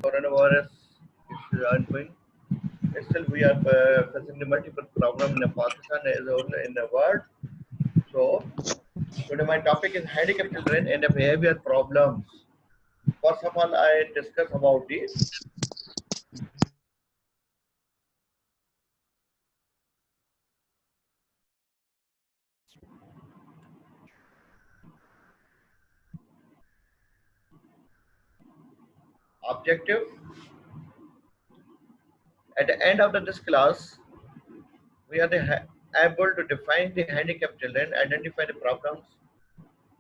coronavirus is ongoing. Still, we are facing the multiple problems in Pakistan as well in the world. So, today my topic is handicapped children and the behavior problems. First of all, I discuss about the objective. At the end of this class, we are able to define the handicapped children, identify the problems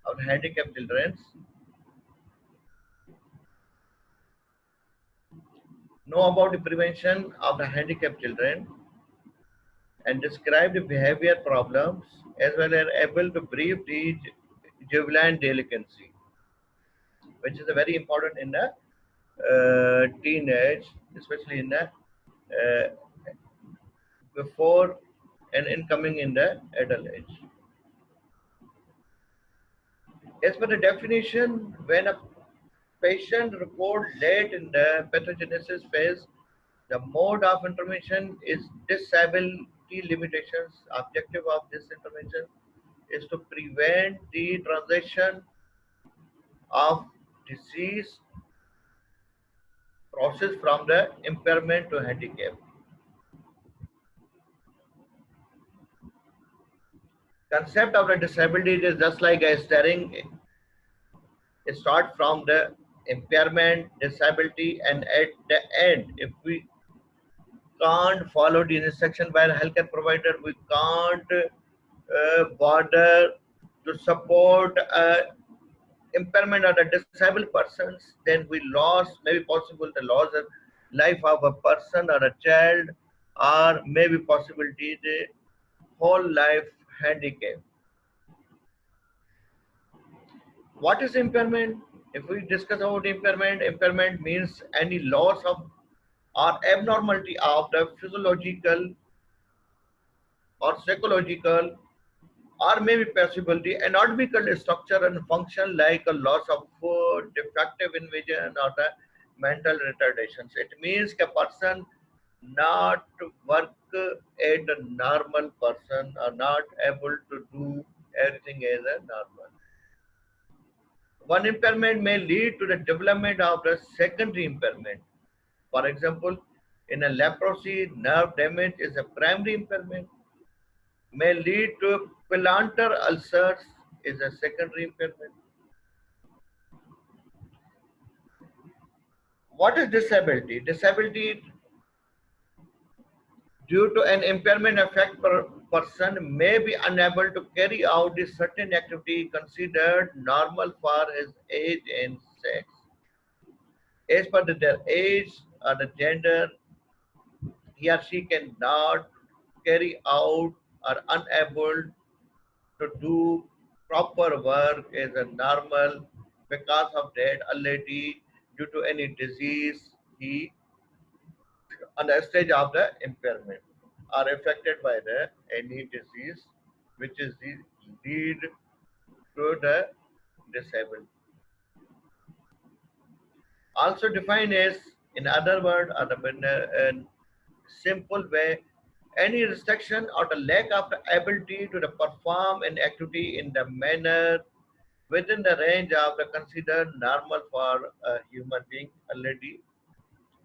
of handicapped children, know about the prevention of the handicapped children, and describe the behavior problems as well as able to brief the juvenile delinquency, which is a very important in the teenage, especially in the before and incoming in the adult age. As per the definition, when a patient report late in the pathogenesis phase, the mode of intervention is disability limitations. Objective of this intervention is to prevent the transition of disease process from the impairment to handicap. Concept of the disability is just like a steering. It start from the impairment, disability, and at the end, if we can't follow the instruction by the healthcare provider, we can't bother to support impairment of the disabled persons, then we lost, maybe possible the loss of life of a person or a child, or maybe possibility the whole life handicap. What is impairment? If we discuss about impairment, impairment means any loss of or abnormality of the physiological or psychological or maybe possibility anatomical structure and function like a loss of food, defective in vision, or the mental retardations. It means a person not work at a normal person or not able to do everything as a normal. One impairment may lead to the development of the secondary impairment. For example, in a leprosy, nerve damage is a primary impairment, may lead to plantar ulcers is a secondary impairment. What is disability? Disability due to an impairment affect person may be unable to carry out a certain activity considered normal for his age and sex. As per their age or the gender, he or she cannot carry out or unable to do proper work as a normal because of that already due to any disease he on the stage of the impairment are affected by the any disease which is the lead to the disabled. Also defined as in other word or in simple way any restriction or the lack of the ability to the perform an activity in the manner within the range of the considered normal for a human being already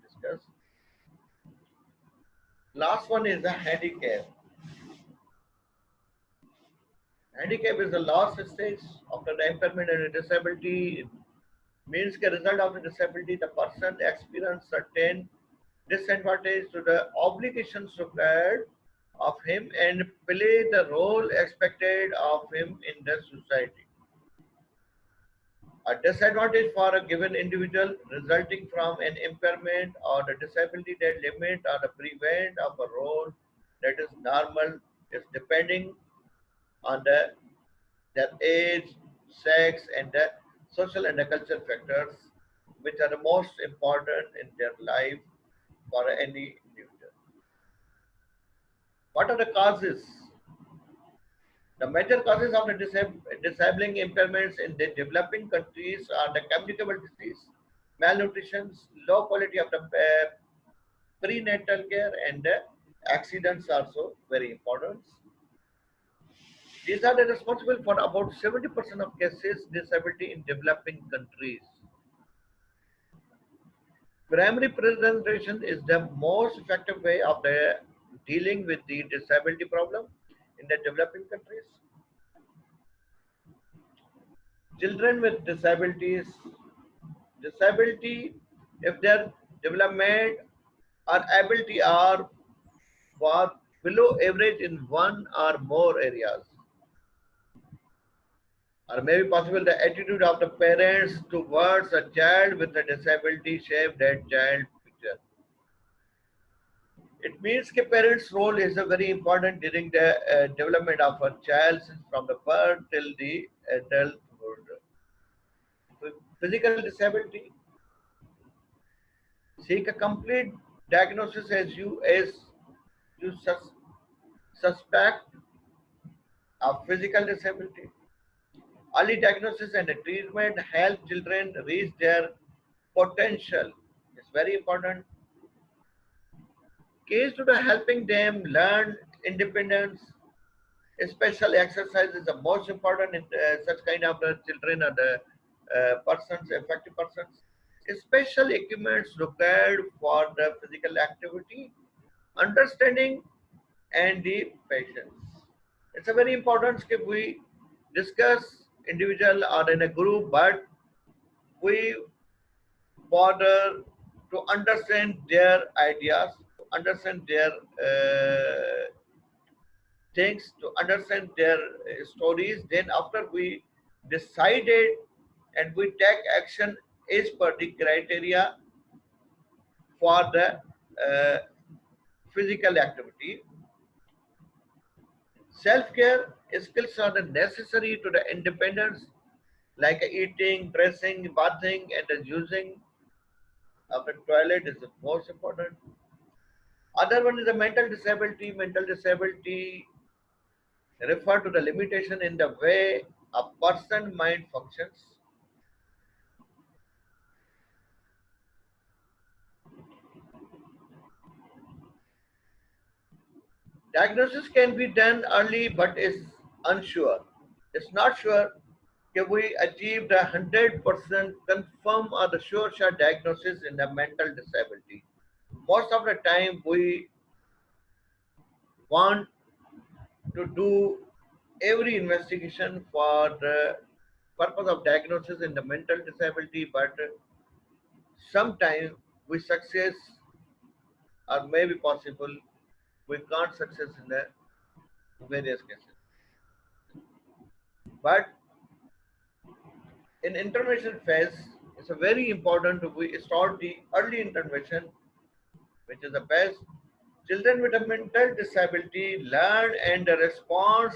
discussed. Last one is the handicap. Handicap is the last stage after the impairment and disability. It means the result of the disability, the person experience certain disadvantage to the obligations required of him and play the role expected of him in the society. A disadvantage for a given individual resulting from an impairment or the disability that limit or the prevent of a role that is normal is depending on their age, sex, and the social and the cultural factors, which are the most important in their life for any individual. What are the causes? The major causes of the disabling impairments in the developing countries are the communicable disease. malnutrition, low quality of the prenatal care, and accidents also very important. These are the responsible for about 70% of cases disability in developing countries. Primary presentation is the most effective way of dealing with the disability problem in the developing countries. Children with disability, if their development or ability are far below average in one or more areas, or maybe possible the attitude of the parents towards a child with a disability shape that child picture. It means that parents' role is a very important during the development of a child from the birth till the adulthood. Physical disability, seek a complete diagnosis as you suspect of physical disability. Early diagnosis and treatment help children reach their potential. It's very important. Keys to the helping them learn independence. Special exercise is the most important in such kind of the children or the persons, affected persons. Special equipments required for the physical activity, understanding, and the patience. It's a very important if we discuss individual or in a group, but we bother to understand their ideas, to understand their things, to understand their stories. Then after we decided and we take action as per the criteria for the uh, physical activity. Self-care skills are the necessary to the independence, like eating, dressing, bathing, and the using of the toilet is the most important. Other one is the mental disability. Mental disability refer to the limitation in the way a person mind functions. Diagnosis can be done early but is unsure. It's not sure can we achieve the 100% confirm or the sure shot diagnosis in the mental disability. Most of the time we want to do every investigation for the purpose of diagnosis in the mental disability, but sometimes we success or maybe possible we can't success in the various cases. But in intervention phase, it's a very important to we start the early intervention, which is the best. Children with a mental disability learn and respond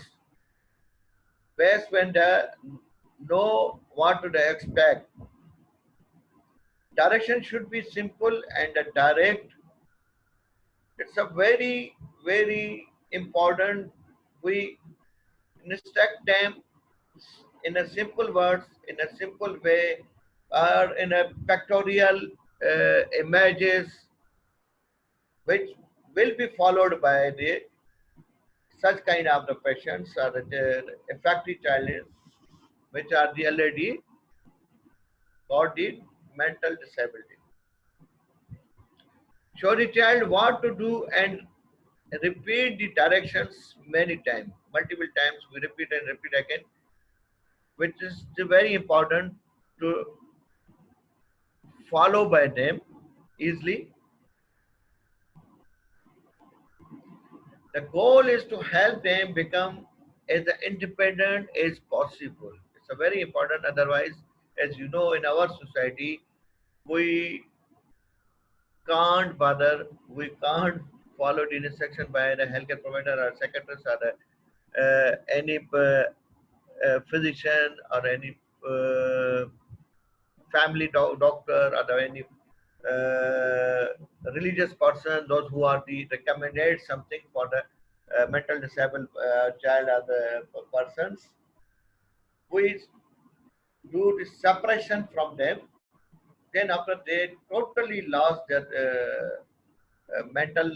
best when they know what to expect. Direction should be simple and direct. It's a very important. We instruct them in a simple words, in a simple way, or in a pictorial images, which will be followed by the such kind of the patients or the affected child, which are the already got the mental disability. Show the child what to do and repeat the directions many times, multiple times. We repeat and repeat again, which is very important to follow by them easily. The goal is to help them become as independent as possible. It's a very important. Otherwise, as you know, in our society, we can't bother, we can't follow the instruction by the healthcare provider or psychiatrist or any physician or any uh, family doctor or any uh, religious person, those who are the recommended something for the mental disabled child or the persons. We do the separation from them then after they totally lost their mental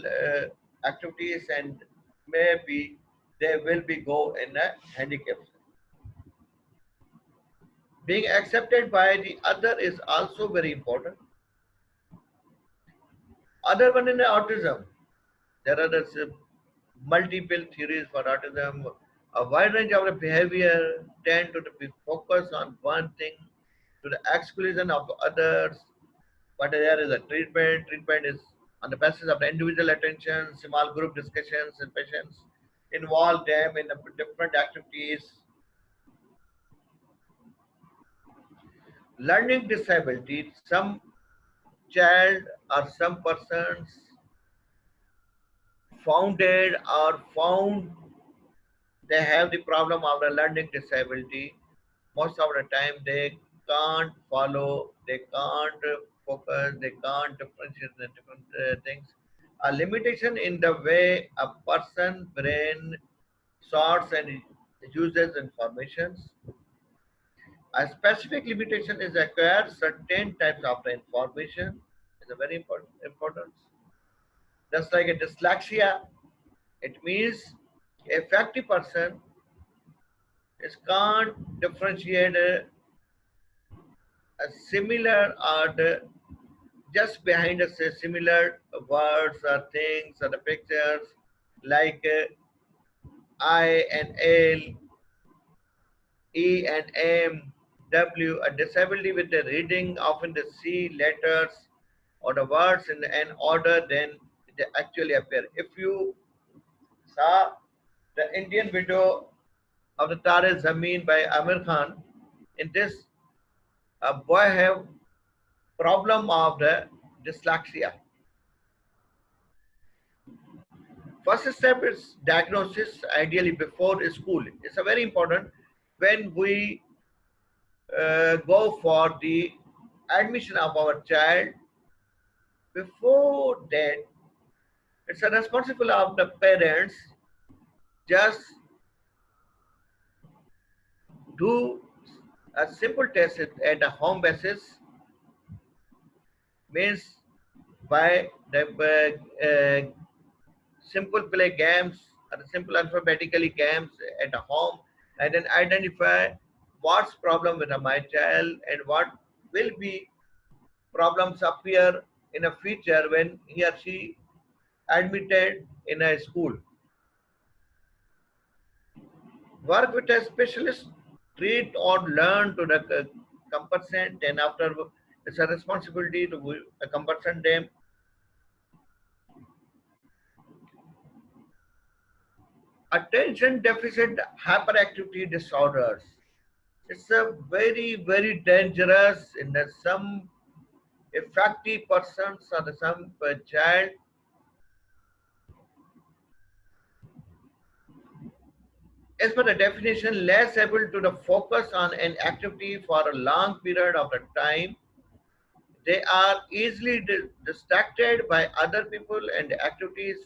activities, and maybe they will be go in a handicap. Being accepted by the other is also very important. Other one in autism, there are this, multiple theories for autism. A wide range of the behavior tend to be focused on one thing to the exclusion of others. But there is a treatment. Treatment is on the basis of the individual attention, small group discussions, and patients involve them in the different activities. Learning disability, some child or some persons founded or found they have the problem of the learning disability. Most of the time they can't follow, they can't focus, they can't differentiate the different things. A limitation in the way a person brain sorts and uses informations. A specific limitation is acquired certain types of the information is a very important. Just like a dyslexia, it means a affected person is can't differentiate a similar or just behind us similar words or things or the pictures like I and L, E and M, W, a disability with the reading often the C letters or the words in an order then they actually appear. If you saw the Indian video of the Tare Zameen by Amir Khan, in this a boy have problem of the dyslexia. First step is diagnosis, ideally before school. It's a very important when we go for the admission of our child. Before that, it's a responsibility of the parents just do a simple test at a home basis, means by the simple play games or simple alphabetically games at a home, and then identify what's problem with my child and what will be problems appear in a future when he or she admitted in a school. Work with a specialist, treat or learn to the compensate, and after it's a responsibility to compensate them. Attention deficit hyperactivity disorders. It's a very dangerous in that some affected persons or some child as per the definition less able to the focus on an activity for a long period of the time. They are easily distracted by other people and activities,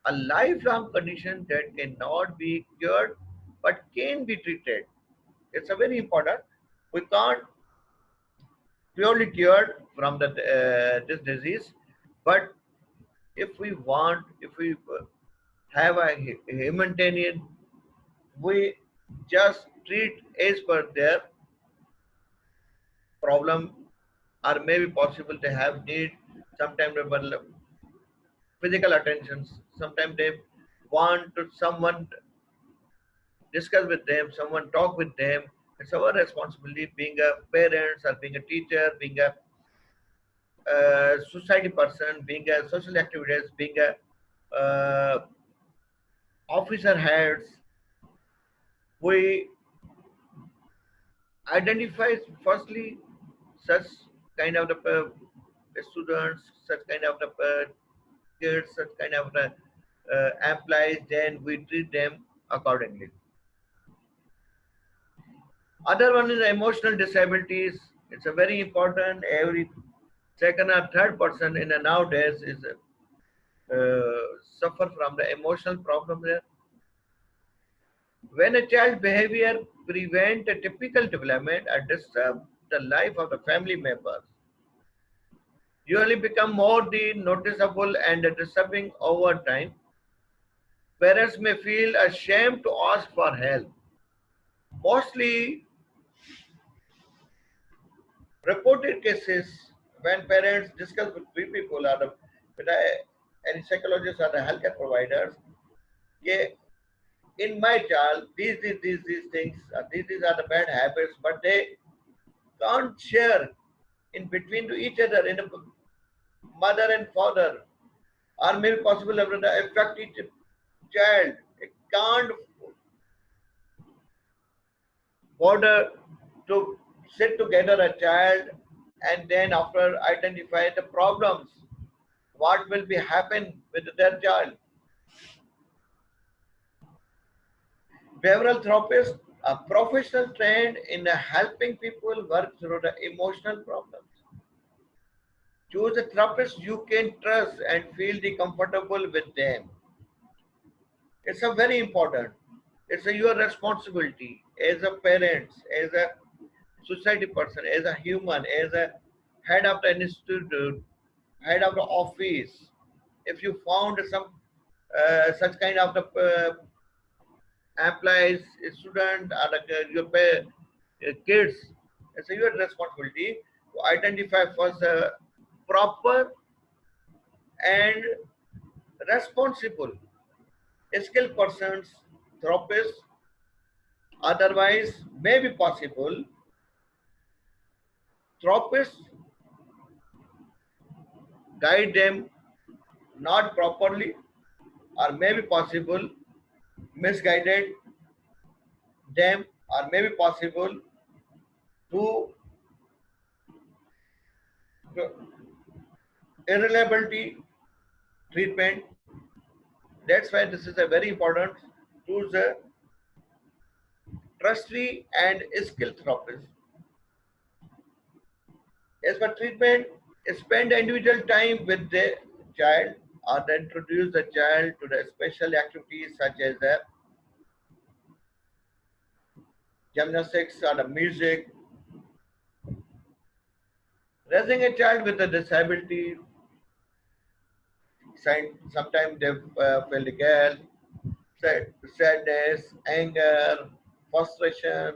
a lifelong condition that cannot be cured but can be treated. It's a very important. We can't purely cured from the this disease, but if we want, if we have a humanitarian, we just treat as per their problem, or maybe possible they have need sometimes physical attentions, sometimes they want to someone discuss with them, someone talk with them. It's our responsibility being a parents or being a teacher, being a society person, being a social activist, being a officer heads. We identify firstly such kind of the students, such kind of the kids, such kind of the employees, then we treat them accordingly. Other one is emotional disabilities. It's a very important. Every second or third person in a nowadays is suffer from the emotional problem there. When a child's behavior prevent a typical development or disturb the life of the family members, usually become more the noticeable and disturbing over time. Parents may feel ashamed to ask for help. Mostly reported cases when parents discuss with three people or any psychologists or the healthcare providers, yeah, in my child, these things, these are the bad habits, but they can't share in between to each other in a mother and father, or maybe possible to affect each child. It can't bother to sit together a child and then after identify the problems, what will be happen with their child. Behavioral therapists are professional trained in helping people work through the emotional problems. Choose a therapist you can trust and feel the comfortable with them. It's a very important. It's your responsibility as a parent, as a society person, as a human, as a head of the institute, head of the office. If you found some such kind of the employees, student, or your kids, it's your responsibility to identify first proper and responsible skilled persons, therapists. Otherwise, may be possible therapists guide them not properly, or may be possible misguided them, or may be possible to irreliability treatment. That's why this is a very important to the trustee and skilled therapist. As for treatment, spend individual time with the child or introduce the child to the special activities such as the gymnastics or the music. Raising a child with a disability, sometimes they feel guilt, sadness, anger, frustration.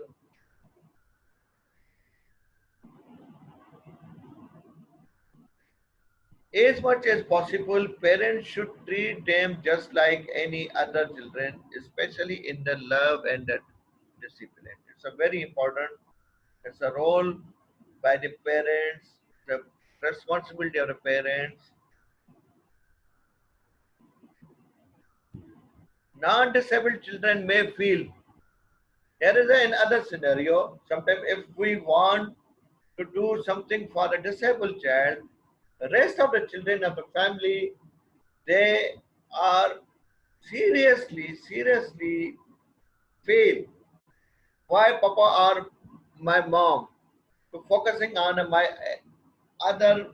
As much as possible, parents should treat them just like any other children, especially in the love and the discipline. It's a very important. It's a role by the parents, the responsibility of the parents. Non-disabled children may feel there is another scenario. Sometimes, if we want to do something for a disabled child, the rest of the children of the family, they are seriously fail. Why Papa or my mom to focusing on my other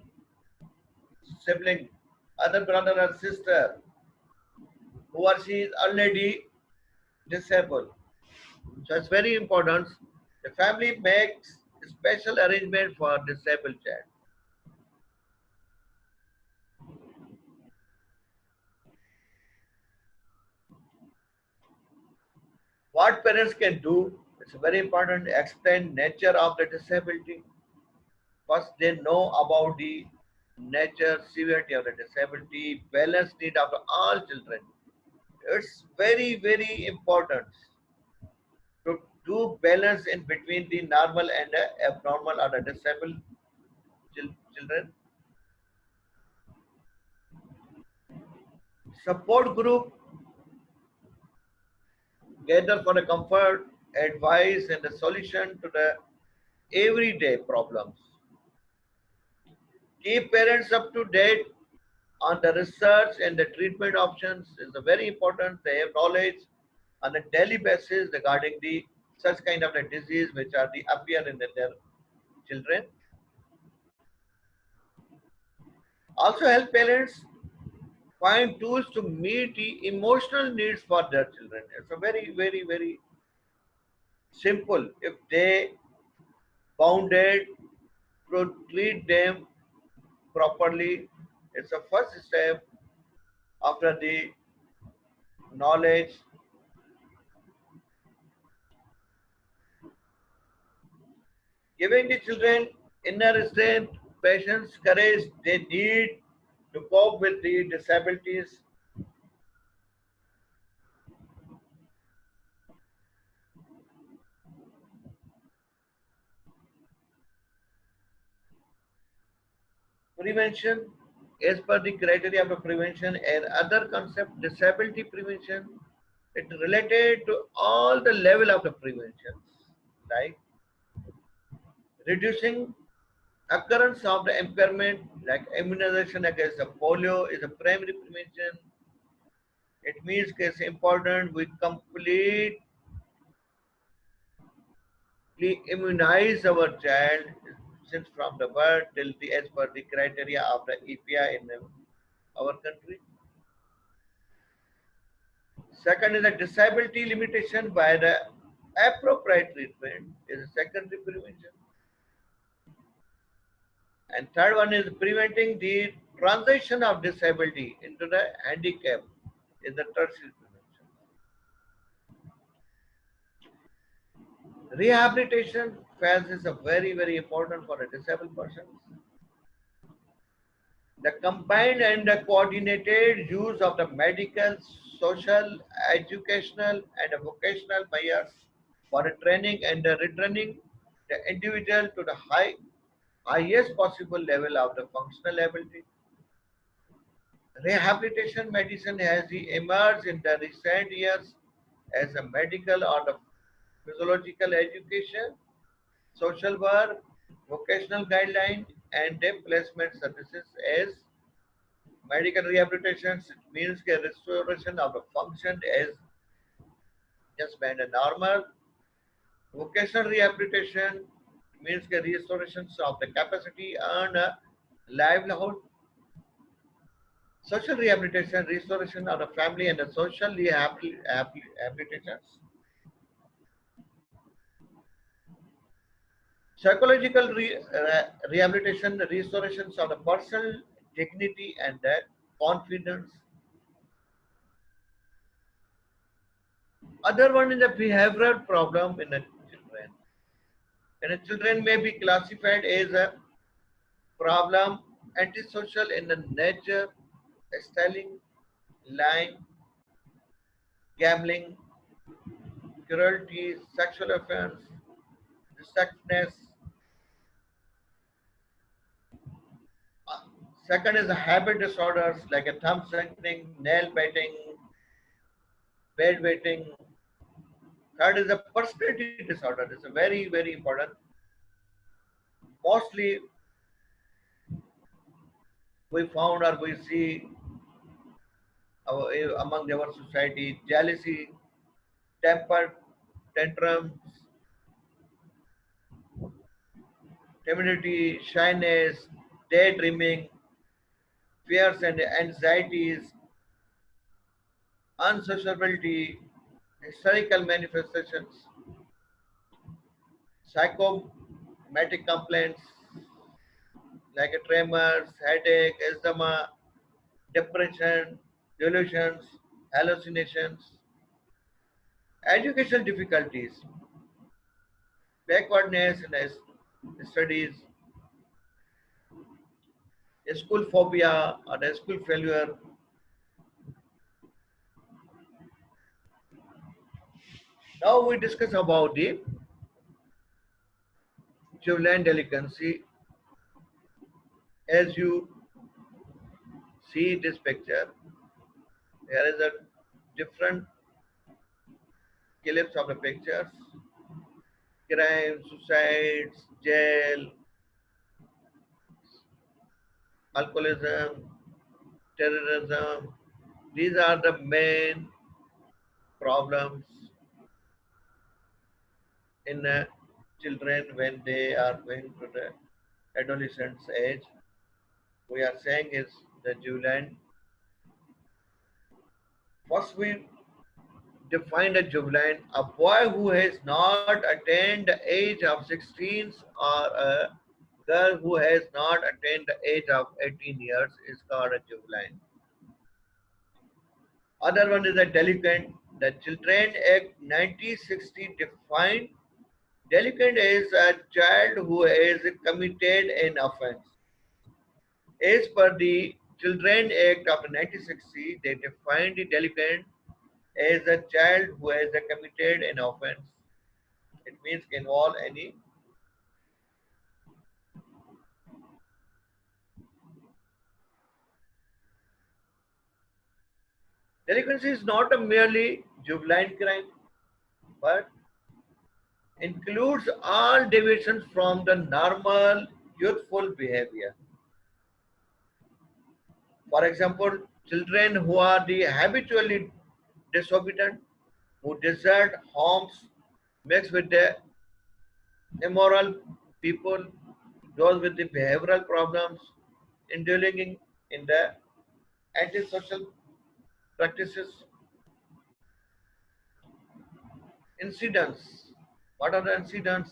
sibling, other brother or sister, who or she is already disabled. So it's very important. The family makes special arrangement for disabled child. What parents can do, it's very important to explain nature of the disability. First, they know about the nature, severity of the disability, balance need of all children. It's very important to do balance in between the normal and the abnormal or the disabled children. Support group gather for the comfort, advice, and the solution to the everyday problems. Keep parents up to date on the research and the treatment options is very important. They have knowledge on a daily basis regarding the such kind of the disease which are the appear in their children. Also help parents find tools to meet the emotional needs for their children. It's a very simple. If they bounded to treat them properly. It's a first step after the knowledge. Giving the children inner strength, patience, courage they need to cope with the disabilities. Prevention, as per the criteria of prevention and other concept, disability prevention, it related to all the level of the prevention, like reducing occurrence of the impairment, like immunization against the polio is a primary prevention. It means it's important we completely immunize our child since from the birth till the as per the criteria of the EPI in our country. Second is the disability limitation by the appropriate treatment is a secondary prevention. And third one is preventing the transition of disability into the handicap is the tertiary prevention. Rehabilitation phase is a very important for a disabled person. The combined and the coordinated use of the medical, social, educational, and vocational measures for the training and the returning the individual to the highest possible level of the functional ability. Rehabilitation medicine has emerged in the recent years as a medical or the physiological education, social work, vocational guideline, and day placement services as medical rehabilitation. It means the restoration of the function as just been a normal. Vocational rehabilitation means the restoration of the capacity and livelihood. Social rehabilitation, restoration of the family and the social rehabilitations. Psychological rehabilitation, the restorations of the personal dignity and the confidence. Other one is the behavioral problem in the children. And the children may be classified as a problem, antisocial in the nature, stealing, lying, gambling, cruelty, sexual offense, destructiveness. Uh, Second is the habit disorders like a thumb sucking, nail biting, bed waiting. Third is the personality disorder. It's a very important. Mostly we found or we see among our society jealousy, temper tantrums, timidity, shyness, daydreaming, fears and anxieties, unsociability, hysterical manifestations, psychomatic complaints like a tremors, headache, asthma, depression, delusions, hallucinations, educational difficulties, backwardness in studies, school phobia or school failure. Now we discuss about the juvenile delinquency. As you see this picture, there is a different clips of the pictures, crime, suicides, jail, alcoholism, terrorism. These are the main problems in children when they are going to the adolescence age. We are saying is the juvenile. First, we define a juvenile, a boy who has not attained the age of 16 or girl who has not attained the age of 18 years is called a juvenile. Other one is a delinquent. The Children Act 1960 defined delinquent is a child who has committed an offense. As per the Children Act of 1960, they defined the delinquent as a child who has committed an offense. It means involve any delinquency is not a merely juvenile crime, but includes all deviations from the normal youthful behavior. For example, children who are the habitually disobedient, who desert homes, mix with the immoral people, those with the behavioral problems, indulging in the antisocial practices, incidents. What are the incidents?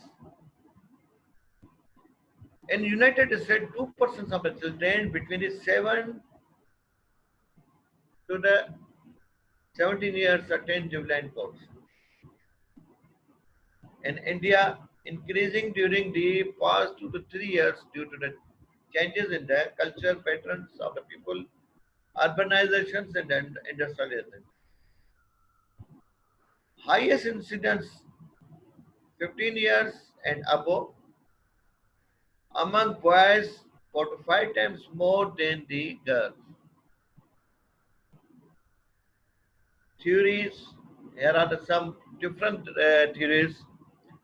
In United States, 2% of the children between the 7 to the 17 years attend juvenile courts. In India, increasing during the past 2 to 3 years due to the changes in the cultural patterns of the people, urbanizations and industrialization. Highest incidence 15 years and above among boys 4 to 5 times more than the girls. Theories, here are some different theories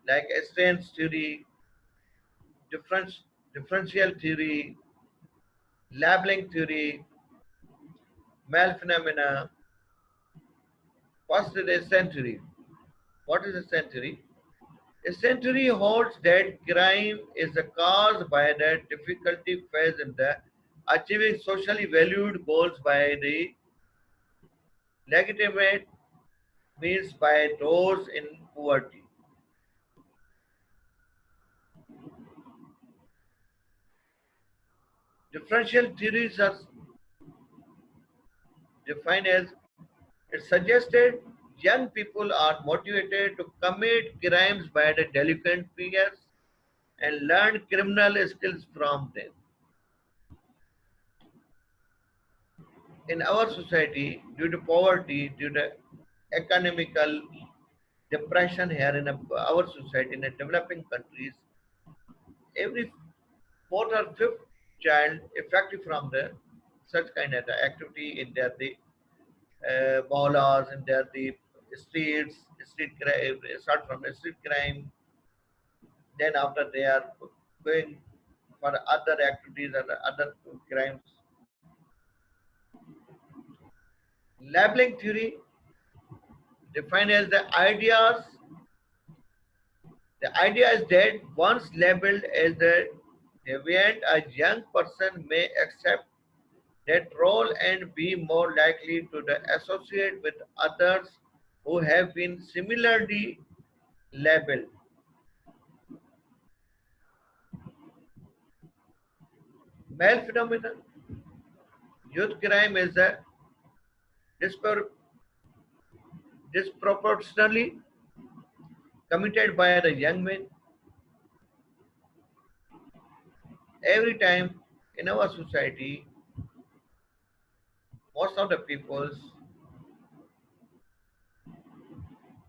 like Einstein's theory, difference, differential theory, labeling theory, male phenomena. First is a century. What is a century? A century holds that crime is caused by the difficulty faced in the achieving socially valued goals by the legitimate means by those in poverty. Differential theories are defined as it suggested young people are motivated to commit crimes by the delinquent peers and learn criminal skills from them. In our society, due to poverty, due to economical depression here in our society in the developing countries, every fourth or fifth child affected from the such kind of activity in their the molas and their the streets, street crime, start from the street crime. Then after they are going for other activities and other crimes. Labeling theory defined as the idea is that once labeled as a deviant, a young person may accept that role and be more likely to associate with others who have been similarly labeled. Male phenomenon, youth crime is a dispar- disproportionately committed by the young men. Every time in our society, most of the peoples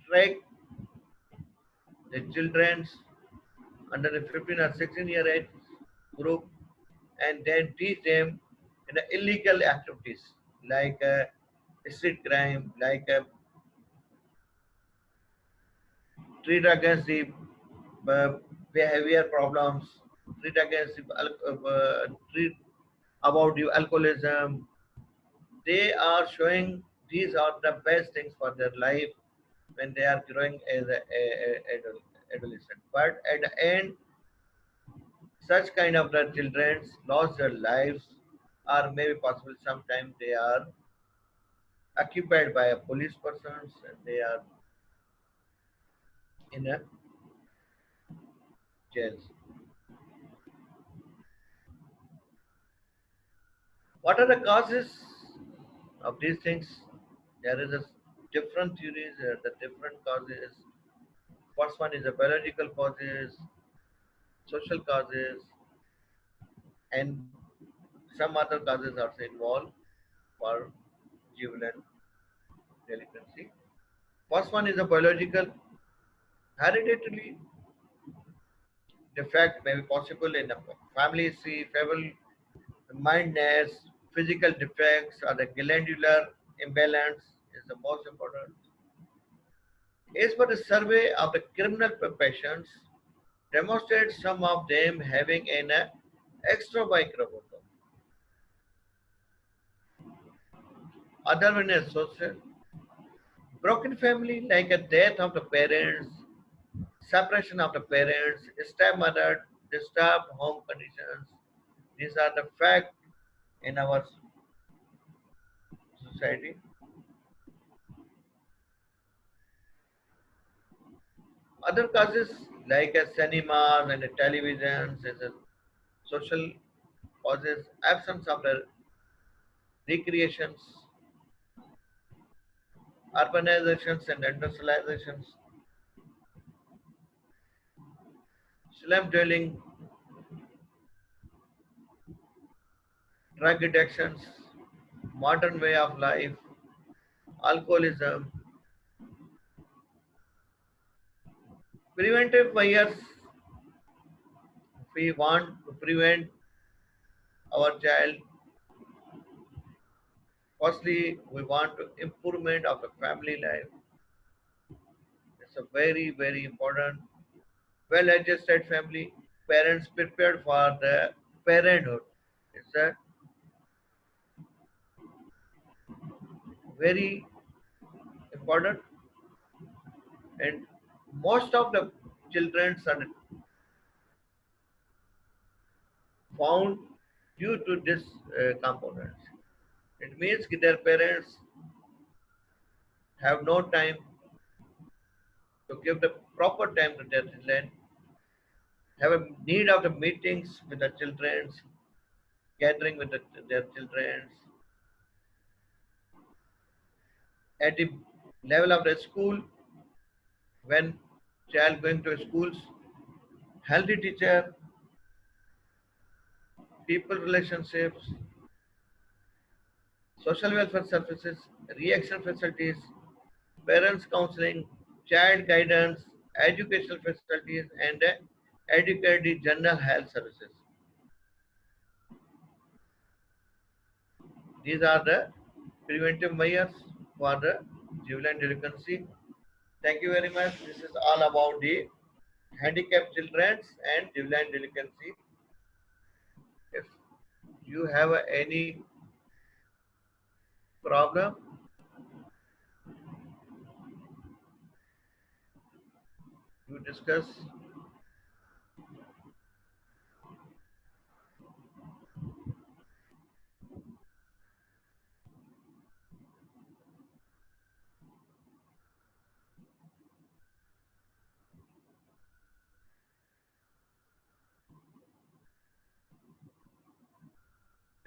track the children's under the 15 or 16-year age group and then teach them in the illegal activities like street crime, like treat against the uh, behavior problems, treat against the treat about the alcoholism. They are showing these are the best things for their life when they are growing as adolescent. But at the end, such kind of the children lost their lives, or maybe possible sometimes they are occupied by a police persons and they are in a jail. What are the causes of these things? There is a different theories, the different causes. First one is the biological causes, social causes, and some other causes are involved for juvenile delinquency. First one is a biological. Hereditary defect may be possible in a family history, feeble mindedness, physical defects, or the glandular imbalance is the most important. As per the survey of the criminal patients, demonstrates some of them having an extra Y chromosome. Other one is social. Broken family, like a death of the parents, separation of the parents, stepmother, disturbed home conditions. These are the facts in our society. Other causes like a cinemas and a televisions is a social causes, absence of the recreations, urbanizations and industrializations, slum dwelling, drug addictions, modern way of life, alcoholism, preventive measures. If we want to prevent our child, firstly we want to improvement of the family life. It's a very very important. Well adjusted family, parents prepared for the parenthood. It's a very important, and most of the children are found due to this components. It means that their parents have no time to give the proper time to their children, have a need of the meetings with the children, gathering with their children, at the level of the school, when child going to schools, healthy teacher, people relationships, social welfare services, reaction facilities, parents counseling, child guidance, educational facilities, and educated general health services. These are the preventive measures for the juvenile delinquency. Thank you very much. This is all about the handicapped children and juvenile delinquency. If you have any problem, you discuss.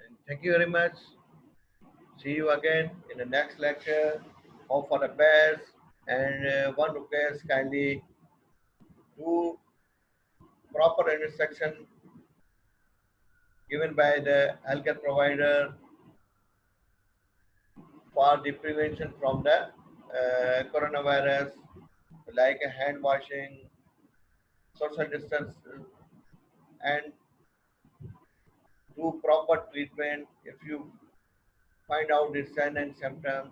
And thank you very much. See you again in the next lecture. Hope for the best. And one request, kindly do proper instruction given by the healthcare provider for the prevention from the coronavirus, like hand washing, social distance, and do proper treatment. If you find out the sign and symptoms,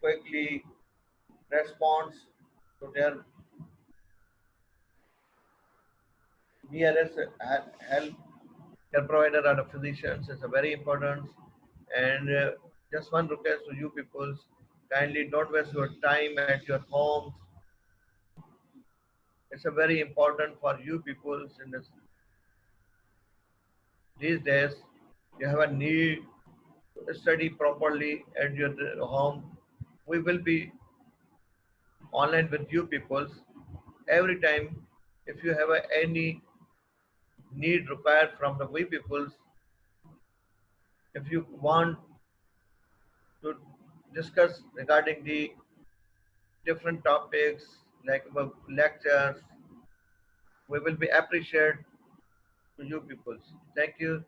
quickly response to their nearest health care provider or the physicians is a very important. And just one request to you people: kindly don't waste your time at your homes. It's a very important for you people in these days. You have a need to study properly at your home. We will be online with you people every time. If you have any need required from the we peoples, If you want to discuss regarding the different topics like about lectures, we will be appreciated to you people. Thank you.